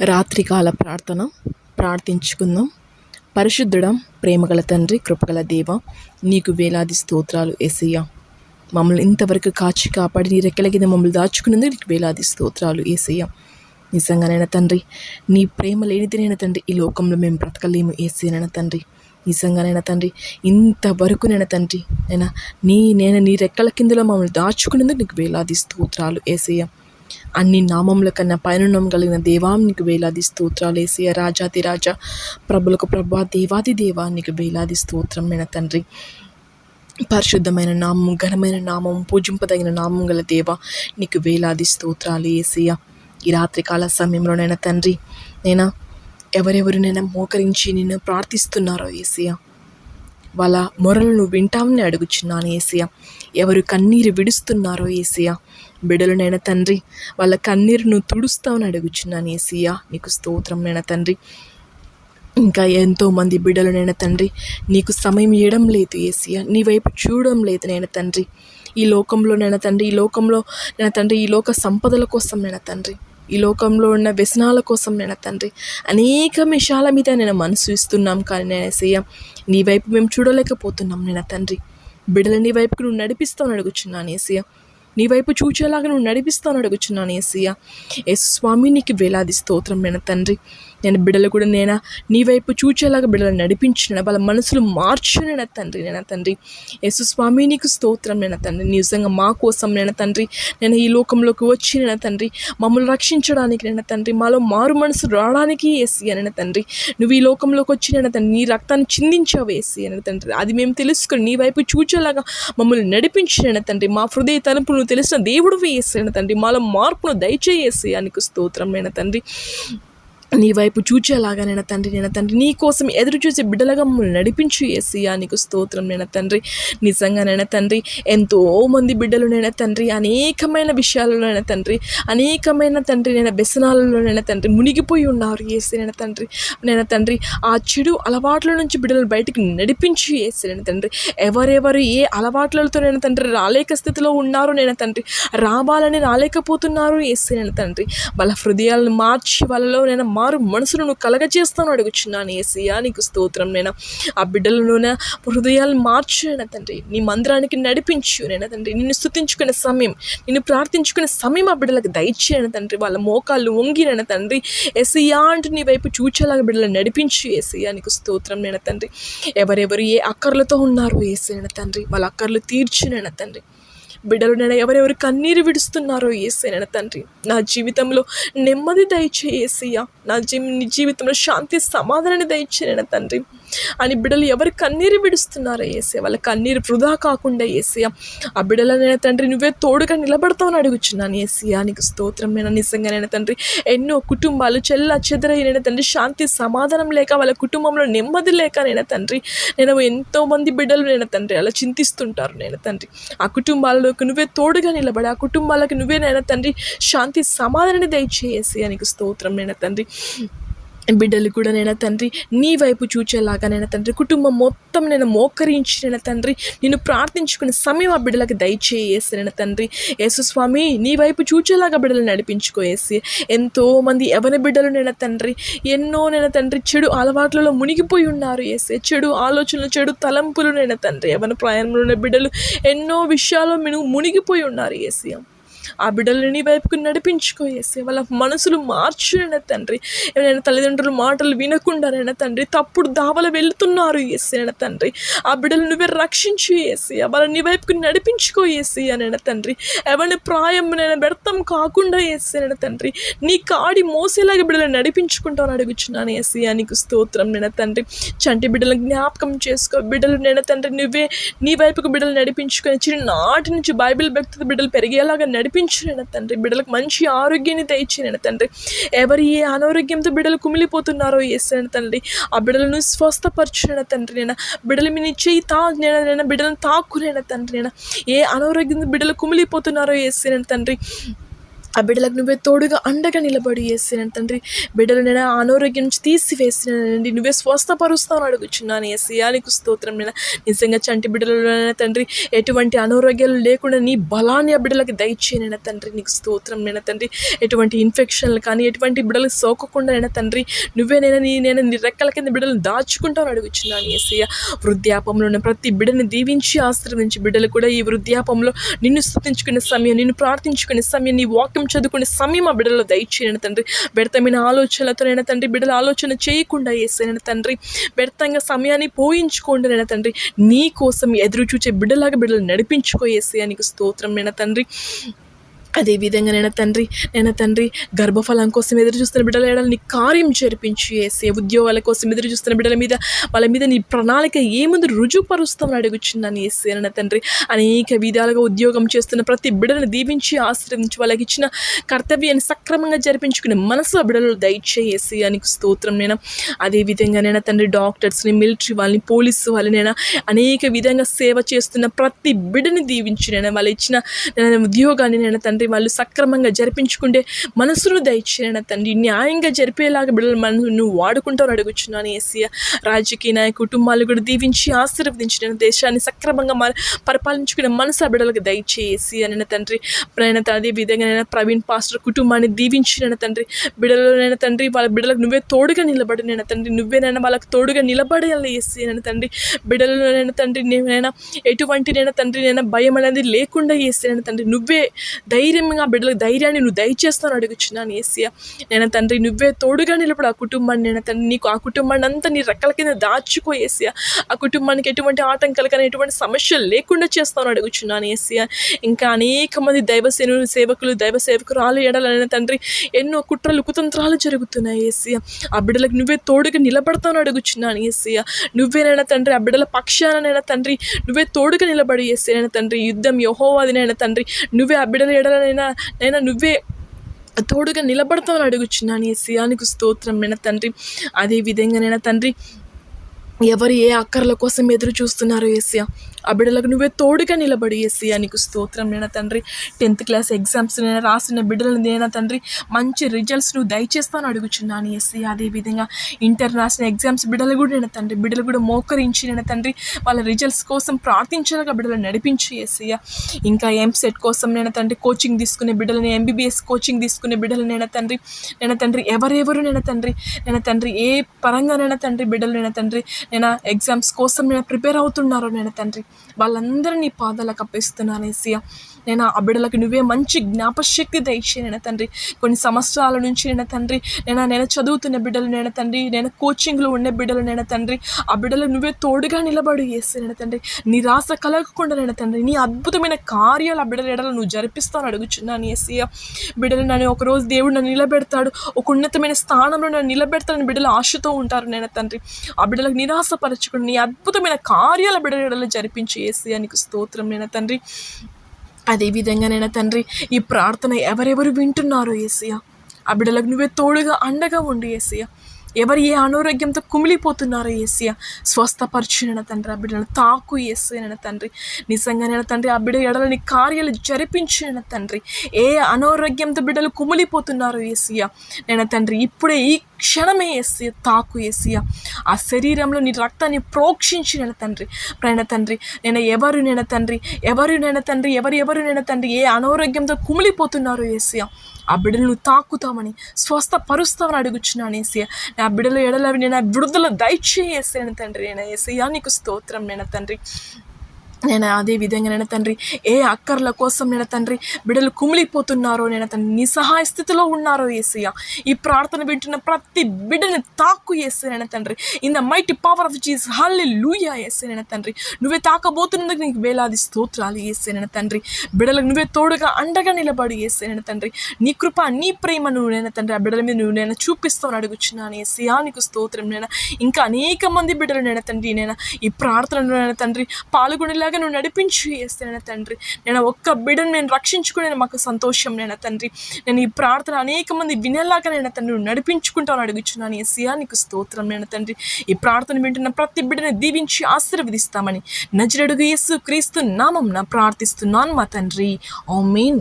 రాత్రికాల ప్రార్థన ప్రార్థించుకుందాం. పరిశుద్ధుడా, ప్రేమగల తండ్రి, కృపగల దేవ, నీకు వేలాది స్తోత్రాలు యేసయ్యా. మమ్మల్ని ఇంతవరకు కాచి కాపాడి నీ రెక్కల కింద మమ్మల్ని దాచుకున్నందుకు నీకు వేలాది స్తోత్రాలు యేసయ్యా. నిజంగానైనా తండ్రి, నీ ప్రేమ లేనిదినైనా తండ్రి ఈ లోకంలో మేము బ్రతకలేము యేసయ్యనైనా తండ్రి. నిజంగానైనా తండ్రి, ఇంతవరకు నేను తండ్రి నేను నీ రెక్కల కిందలో మమ్మల్ని దాచుకున్నందుకు నీకు వేలాది స్తోత్రాలు యేసయ్యా. అన్ని నామముల కన్నా పైన కలిగిన దేవా నీకు వేలాది స్తోత్రాలు యేసయ్యా. రాజాది రాజా, ప్రభులకు ప్రభా, దేవాది దేవా నీకు వేలాది స్తోత్రమైన తండ్రి. పరిశుద్ధమైన నామం, ఘనమైన నామం, పూజింపదగిన నామం గల దేవా నీకు వేలాది స్తోత్రాలు యేసయ్యా. ఈ రాత్రికాల సమయంలోనైనా తండ్రి, ఎవరెవరు మోకరించి నిన్ను ప్రార్థిస్తున్నారో యేసయ్యా, వాళ్ళ మొరలు నువ్వు వింటామని అడుగుచున్నాను యేసయ్యా. ఎవరు కన్నీరు విడుస్తున్నారో యేసయ్యా, బిడ్డలునైనా తండ్రి వాళ్ళ కన్నీరు నువ్వు తుడుస్తావని అడుగుచున్నాను యేసయ్యా. నీకు స్తోత్రం నైనా తండ్రి. ఇంకా ఎంతోమంది బిడ్డలునైనా తండ్రి నీకు సమయం ఇవ్వడం లేదు యేసయ్యా, నీ వైపు చూడడం లేదు నైనా తండ్రి. ఈ లోకంలోనైనా తండ్రి, ఈ లోక సంపదల కోసం నైనా తండ్రి, ఈ లోకంలో ఉన్న వ్యసనాల కోసం నేను తండ్రి అనేక విషయాల మీద నేను మనసు ఇస్తున్నాం. కానీ నేను యేసయ్యా, నీ వైపు మేము చూడలేకపోతున్నాం నేను తండ్రి. బిడ్డలు నీ వైపుకు నువ్వు నడిపిస్తావు అడుగుచున్నాను యేసయ్యా. నీ వైపు చూచేలాగా నువ్వు నడిపిస్తావు అడుగుచున్నాను యేసయ్యా. యేసు స్వామి నీకు వేలాది స్తోత్రం నేను తండ్రి. నేను బిడ్డలు కూడా నీ వైపు చూచేలాగా బిడ్డలు నడిపించిన వాళ్ళ మనసులు మార్చునైనా తండ్రి. నేను తండ్రి యేసు స్వామి నీకు స్తోత్రం నేను తండ్రి. నిజంగా మా కోసం నేను తండ్రి ఈ లోకంలోకి వచ్చి నేను తండ్రి మమ్మల్ని రక్షించడానికి నేను తండ్రి, మాలో మారు మనసు రావడానికి యేసయ్యా నేను తండ్రి నువ్వు ఈ లోకంలోకి వచ్చి నేను తండ్రి నీ రక్తాన్ని చిందించావు యేసయ్యా నేను తండ్రి. అది మేము తెలుసుకొని నీ వైపు చూచేలాగా మమ్మల్ని నడిపించిన తండ్రి. మా హృదయ తలుపులు తెలిసిన దేవుడు యేసయ్యా తండ్రి. మాలో మార్పును దయచేయేసయ్యా నీకు స్తోత్రం నేను తండ్రి. నీ వైపు చూచేలాగా నేను తండ్రి నీ కోసం ఎదురు చూసే బిడ్డలుగా మమ్మల్ని నడిపించు యేసయ్యా నీకు స్తోత్రం నేను తండ్రి. నిజంగా నేను తండ్రి ఎంతోమంది బిడ్డలు నేను తండ్రి అనేకమైన విషయాలలో అనేకమైన తండ్రి వ్యసనాలలో తండ్రి మునిగిపోయి ఉన్నారు యేసయ్యా నేను తండ్రి. ఆ చెడు అలవాట్ల నుంచి బిడ్డలు బయటికి నడిపించు యేసయ్యా నేను తండ్రి. ఎవరెవరు ఏ అలవాట్లతో నేను తండ్రి రాలేక స్థితిలో ఉన్నారో నేను తండ్రి, రావాలని రాలేకపోతున్నారు యేసయ్యా నేను తండ్రి. వాళ్ళ హృదయాలను మార్చి వాళ్ళలో మారు మనసును నువ్వు కలగజేస్తాను అడుగుచున్నాను యేసయ్యా నీకు స్తోత్రం. ఆ బిడ్డలను హృదయాలను మార్చు నేను తండ్రి. నీ మందిరానికి నడిపించు నేను తండ్రి. నిన్ను స్తుతించుకునే సమయం, నిన్ను ప్రార్థించుకునే సమయం ఆ బిడ్డలకు దయచేయను తండ్రి. వాళ్ళ మోకాళ్ళు వంగి నేను తండ్రి యేసయ్యా అంటూ నీ వైపు చూచేలాగా బిడ్డలను నడిపించు యేసయ్యా నీకు స్తోత్రం నేను తండ్రి. ఎవరెవరు ఏ అక్కర్లతో ఉన్నారు యేసయ్యా తండ్రి, వాళ్ళ అక్కర్లు తీర్చు నేను తండ్రి. బిడ్డలు ఎవరెవరు కన్నీరు విడుస్తున్నారో యేసయ్యా తండ్రి, నా జీవితంలో నెమ్మది దయచేయి యేసయ్యా. నీ జీవితంలో శాంతి సమాధానాన్ని దయచేయన తండ్రి అని బిడ్డలు ఎవరు కన్నీరు విడుస్తున్నారో యేసయ్యా, వాళ్ళ కన్నీరు వృధా కాకుండా యేసయ్యా ఆ బిడ్డలనైనా తండ్రి నువ్వే తోడుగా నిలబడతావని అడుగుచున్నాను యేసయ్యా నీకు స్తోత్రం. నిజంగానైనా తండ్రి ఎన్నో కుటుంబాలు చెదరైన తండ్రి శాంతి సమాధానం లేక, వాళ్ళ కుటుంబంలో నెమ్మది లేక తండ్రి ఎంతోమంది బిడ్డలు తండ్రి అలా చింతిస్తుంటారు తండ్రి. ఆ కుటుంబాల్లో నువ్వే తోడుగా నిలబడి ఆ కుటుంబాలకు నువ్వే తండ్రి శాంతి సమాధానాన్ని దయచేసి నీకు స్తోత్రం తండ్రి. బిడ్డలు కూడా తండ్రి నీ వైపు చూచేలాగా తండ్రి కుటుంబం మొత్తం మోకరించి తండ్రి నిన్ను ప్రార్థించుకునే సమయం ఆ బిడ్డలకు దయచేసి తండ్రి. యేసు స్వామి నీ వైపు చూచేలాగా బిడ్డలు నడిపించుకోయేసి ఎంతోమంది ఎవరి బిడ్డలు తండ్రి ఎన్నో తండ్రి చెడు అలవాట్లలో మునిగిపోయి ఉన్నారు యేసే. చెడు ఆలోచనలు, చెడు తలంపులు తండ్రి ఎవరి ప్రాయంలో ఉన్న బిడ్డలు ఎన్నో విషయాల్లో మునిగిపోయి ఉన్నారు యేసే. ఆ బిడ్డలు నీ వైపుకు నడిపించుకో యేసయ్యా. వాళ్ళ మనసులు మార్చునైనా తండ్రి. ఏమైనా తల్లిదండ్రుల మాటలు వినకుండానైనా తండ్రి తప్పుడు దావలు వెళుతున్నారు యేసయ్యా తండ్రి. ఆ బిడ్డలు నువ్వే రక్షించు యేసయ్యా. వాళ్ళని నీ వైపుకు నడిపించుకో యేసయ్యా తండ్రి. ఎవరి ప్రాయం వ్యర్థం కాకుండా యేసయ్యా తండ్రి నీ కాడి మోసేలాగా బిడ్డలు నడిపించుకుంటామని అడుగుచున్నాను యేసయ్యా నీకు స్తోత్రం తండ్రి. చంటి బిడ్డలను జ్ఞాపకం చేసుకో. బిడ్డలు తండ్రి నువ్వే నీ వైపుకు బిడ్డలు నడిపించుకొని చిన్ననాటి నుంచి బైబిల్ భక్తుల బిడ్డలు పెరిగేలాగా నడిపించు తండ్రి. బిడ్డలకు మంచి ఆరోగ్యాన్ని దయచేయను తండ్రి. ఎవరు ఏ అనారోగ్యంతో బిడ్డలు కుమిలిపోతున్నారో యేసయ్యా తండ్రి ఆ బిడ్డలను స్వస్థపరచున తండ్రి. బిడ్డలు మీ చేయి బిడ్డలను తాకునేన తండ్రి. ఏ అనారోగ్యంతో బిడ్డలు కుమిలిపోతున్నారో యేసయ్యా తండ్రి ఆ బిడ్డలకు నువ్వే తోడుగా అండగా నిలబడి యేసయ్య తండ్రి. బిడ్డలు నేను అనారోగ్యం నుంచి తీసివేసినండి, నువ్వే స్వస్థపరుస్తావు అడుగుచున్నాను యేసయ్య. నీకు స్తోత్రం. నేను నిజంగా చంటి బిడ్డలు తండ్రి ఎటువంటి అనారోగ్యాలు లేకుండా నీ బలాన్ని ఆ బిడ్డలకు దయచేయనైనా తండ్రి. నీకు స్తోత్రం నేను తండ్రి. ఎటువంటి ఇన్ఫెక్షన్లు కానీ ఎటువంటి బిడ్డలకు సోకకుండా అయినా తండ్రి నువ్వే నేను నీ రెక్కల కింద బిడ్డలను దాచుకుంటావు అడుగుచున్నాను యేసయ్య. వృద్ధాపంలో ఉన్న ప్రతి బిడ్డని దీవించి ఆశీర్వదించి బిడ్డలు కూడా ఈ వృద్ధాపంలో నిన్ను స్తుతించుకునే సమయం, నిన్ను ప్రార్థించుకునే సమయం, నీ వాక్యం చదువుకునే సమయం ఆ బిడ్డలో దయచేయను తండ్రి. వ్యర్థమైన ఆలోచనలతోనైనా తండ్రి బిడ్డల ఆలోచన చేయకుండా యేసయ్య తండ్రి. వ్యర్థంగా సమయాన్ని పోయించుకోండి నైనా తండ్రి. నీ కోసం ఎదురు చూచే బిడ్డలాగా బిడ్డలు నడిపించుకో యేసయ్య. నీకు స్తోత్రం నైనా తండ్రి. అదేవిధంగా నేను తండ్రి గర్భఫలం కోసం ఎదురు చూస్తున్న బిడ్డల ఎడల నీ కార్యం జరిపించి యేసయ్య. ఉద్యోగాల కోసం ఎదురు చూస్తున్న బిడ్డల మీద వాళ్ళ మీద నీ ప్రణాళిక ఏముంది రుజువుపరుస్తామని అడుగుచున్నాను యేసయ్య నా తండ్రి. అనేక విధాలుగా ఉద్యోగం చేస్తున్న ప్రతి బిడ్డలను దీవించి ఆశీర్వదించి వాళ్ళకి ఇచ్చిన కర్తవ్యాన్ని సక్రమంగా జరిపించుకునే మనసు ఆ బిడ్డలు దయచేయి యేసయ్య. నీకు స్తోత్రం. నేను అదేవిధంగా నేను తండ్రి డాక్టర్స్ని, మిలిటరీ వాళ్ళని, పోలీసు వాళ్ళని అనేక విధంగా సేవ చేస్తున్న ప్రతి బిడ్డని దీవించి వాళ్ళు ఇచ్చిన ఉద్యోగాన్ని నేను తండ్రి వాళ్ళు సక్రమంగా జరిపించుకుంటే మనసును దయచేయన తండ్రి. న్యాయంగా జరిపేలాగా బిడ్డలు నువ్వు వాడుకుంటావు అడుగుచున్నాను యేసయ్య. రాజకీయ నాయ కుటుంబాలు కూడా దీవించి ఆశీర్వదించిన దేశాన్ని సక్రమంగా పరిపాలించుకునే మనసు ఆ బిడ్డలకు దయచేసి అని తండ్రి. అదే విధంగా ప్రవీణ్ పాస్టర్ కుటుంబాన్ని దీవించిన తండ్రి. బిడ్డలనైనా తండ్రి వాళ్ళ బిడ్డలకు నువ్వే తోడుగా నిలబడి నేను తండ్రి. నువ్వేనైనా వాళ్ళకి తోడుగా నిలబడేయాలి యేసయ్య నేను తండ్రి. బిడ్డలనైనా తండ్రి నేనైనా ఎటువంటి తండ్రి భయం అనేది లేకుండా యేసయ్య తండ్రి. నువ్వే ధైర్యంగా బిడ్డలకు ధైర్యాన్ని నువ్వు దయచేస్తాను అడుగుచున్నాను యేసయ్య. నేను తండ్రి నువ్వే తోడుగా నిలబడు ఆ కుటుంబాన్ని నేను తండ్రి. నీకు ఆ కుటుంబాన్ని అంతా నీ రెక్కల కింద దాచుకో యేసయ్య. ఆ కుటుంబానికి ఎటువంటి ఆటంకాలు కానీ ఎటువంటి సమస్యలు లేకుండా చేస్తాను అడుగుచున్నాను యేసయ్య. ఇంకా అనేక మంది సేవకులు దైవ సేవకురాలు ఎడలైన తండ్రి ఎన్నో కుట్రలు కుతంత్రాలు జరుగుతున్నాయి యేసయ్య. ఆ బిడ్డలకు నువ్వే తోడుగా నిలబడతాను అడుగుచున్నాను యేసయ్య. నువ్వేనైనా తండ్రి ఆ బిడ్డల పక్షానైనా తండ్రి నువ్వే తోడుగా నిలబడి యేసయ్య తండ్రి. యుద్ధం యెహోవాదినైనా తండ్రి. నువ్వే ఆ బిడ్డల ఎడలనైనా నువ్వే తోడుగా నిలబడతామని అడుగుచున్నాను యేసయ్య. నీకు స్తోత్రం నైనా తండ్రి. అదే విధంగా తండ్రి ఎవరు ఏ అక్కర్ల కోసం ఎదురు చూస్తున్నారో యేసయ్య ఆ బిడ్డలకు నువ్వే తోడుగా నిలబడి యేసయ్య. నీకు స్తోత్రం నైనా తండ్రి. 10th క్లాస్ ఎగ్జామ్స్ రాసిన బిడ్డలను నేనా తండ్రి మంచి రిజల్ట్స్ నువ్వు దయచేస్తాను అడుగుచున్నాను యేసయ్య. అదేవిధంగా ఇంటర్నేషనల్ ఎగ్జామ్స్ బిడ్డలు కూడా నేను తండ్రి బిడ్డలు కూడా మోకరించి నేను తండ్రి వాళ్ళ రిజల్ట్స్ కోసం ప్రార్థించగా బిడ్డలు నడిపించి యేసయ్య. ఇంకా ఎంసెట్ కోసం నేను తండ్రి కోచింగ్ తీసుకునే బిడ్డలని, ఎంబీబీఎస్ కోచింగ్ తీసుకునే బిడ్డలు నేను తండ్రి ఎవరెవరు నేను తండ్రి ఏ పరంగా తండ్రి బిడ్డలు నేను ఎగ్జామ్స్ కోసం ప్రిపేర్ అవుతున్నారో నేను తండ్రి వాళ్ళందరినీ పాదాలకు అప్పేస్తున్నాను యేసయ్య. నేను ఆ బిడ్డలకు నువ్వే మంచి జ్ఞాపశక్తి దయచేయి నేను తండ్రి. కొన్ని సంవత్సరాల నుంచి నేను తండ్రి నేను చదువుతున్న బిడ్డలు నేను తండ్రి కోచింగ్లో ఉండే బిడ్డలు నేను తండ్రి ఆ బిడ్డలకు నువ్వే తోడుగా నిలబడి యేసయ్య నేను తండ్రి. నిరాశ కలగకుండా నేను తండ్రి నీ అద్భుతమైన కార్యాలు ఆ బిడ్డల ఎడల నువ్వు జరిపిస్తాను అడుగుచున్నాను యేసయ్య. బిడ్డలు ఒకరోజు దేవుడు నన్ను నిలబెడతాడు, ఒక ఉన్నతమైన స్థానంలో నన్ను నిలబెడతాడని బిడ్డలు ఆశతో ఉంటారు నేను తండ్రి. ఆ బిడ్డలకు నిరాశపరచుకుని నీ అద్భుతమైన కార్యాల బిడ్డల ఎడల జరిపించి యేసయ్య. నీకు స్తోత్రం నేను తండ్రి. అదేవిధంగా నేను తండ్రి ఈ ప్రార్థన ఎవరెవరు వింటున్నారో యేసయ్య ఆ బిడ్డలకు నువ్వే తోడుగా అండగా ఉండి యేసయ్య. ఎవరు ఏ అనారోగ్యంతో కుమిలిపోతున్నారో యేసయ్య స్వస్థపరచున తండ్రి. ఆ బిడ్డలను తాకు యేసయ్య తండ్రి. నిజంగా తండ్రి ఆ బిడ్డ ఎడలని కార్యాలు జరిపించిన తండ్రి. ఏ అనారోగ్యంతో బిడ్డలు కుమిలిపోతున్నారో యేసయ్య నేను తండ్రి ఇప్పుడే ఈ క్షణమే యేసయ్య తాకు యేసయ్య. ఆ శరీరంలో నీ రక్తాన్ని ప్రోక్షించిన తండ్రి. తండ్రి ఎవరు ఏ అనారోగ్యంతో కుమిలిపోతున్నారో యేసయ్య ఆ బిడ్డలను తాకుతామని స్వస్థపరుస్తామని అడుగుచున్నాను యేసయ్య. నా బిడ్డల ఎడల నేను విడుదల దయచేయేసాను తండ్రి. నేను యేసయ్య నీకు స్తోత్రం నేను తండ్రి. నేను అదే విధంగా నేను తండ్రి ఏ అక్కర్ల కోసం నేను తండ్రి బిడ్డలు కుమిలిపోతున్నారో నేను తండ్రి నిస్సహాయ స్థితిలో ఉన్నారో యేసయ్య ఈ ప్రార్థన వింటున్న ప్రతి బిడ్డని తాకు యేసయ్య నేను తండ్రి. In the mighty power of Jesus hallelujah Yesayya నేను తండ్రి. నువ్వే తాకబోతున్నందుకు నీకు వేలాది స్తోత్రాలు యేసయ్య నేను తండ్రి. బిడ్డలకు నువ్వే తోడుగా అండగా నిలబడి యేసయ్య నేను తండ్రి. నీ కృప నీ ప్రేమ నువ్వు నేను తండ్రి ఆ బిడ్డల మీద నువ్వు చూపిస్తావు అడుగుచున్నాను యేసయ్య. నీకు స్తోత్రం. ఇంకా అనేక మంది బిడ్డలు నేను తండ్రి ఈ ప్రార్థనలు నేను తండ్రి పాల్గొనేలా నువ్వు నడిపించి యేసయ్య తండ్రి. ఒక్క బిడ్డను నేను రక్షించుకునే మాకు సంతోషం నేను తండ్రి. ఈ ప్రార్థన అనేక మంది వినేలాగా నేను తండ్రి నువ్వు నడిపించుకుంటాను అడుగుచున్నాను యేసయ్య. నీకు స్తోత్రం నేను తండ్రి. ఈ ప్రార్థన వింటున్న ప్రతి బిడ్డని దీవించి ఆశీర్వదిస్తామని నజరేయుడగు యేసు క్రీస్తు నామమున ప్రార్థిస్తున్నాను మా తండ్రి. ఆమేన్.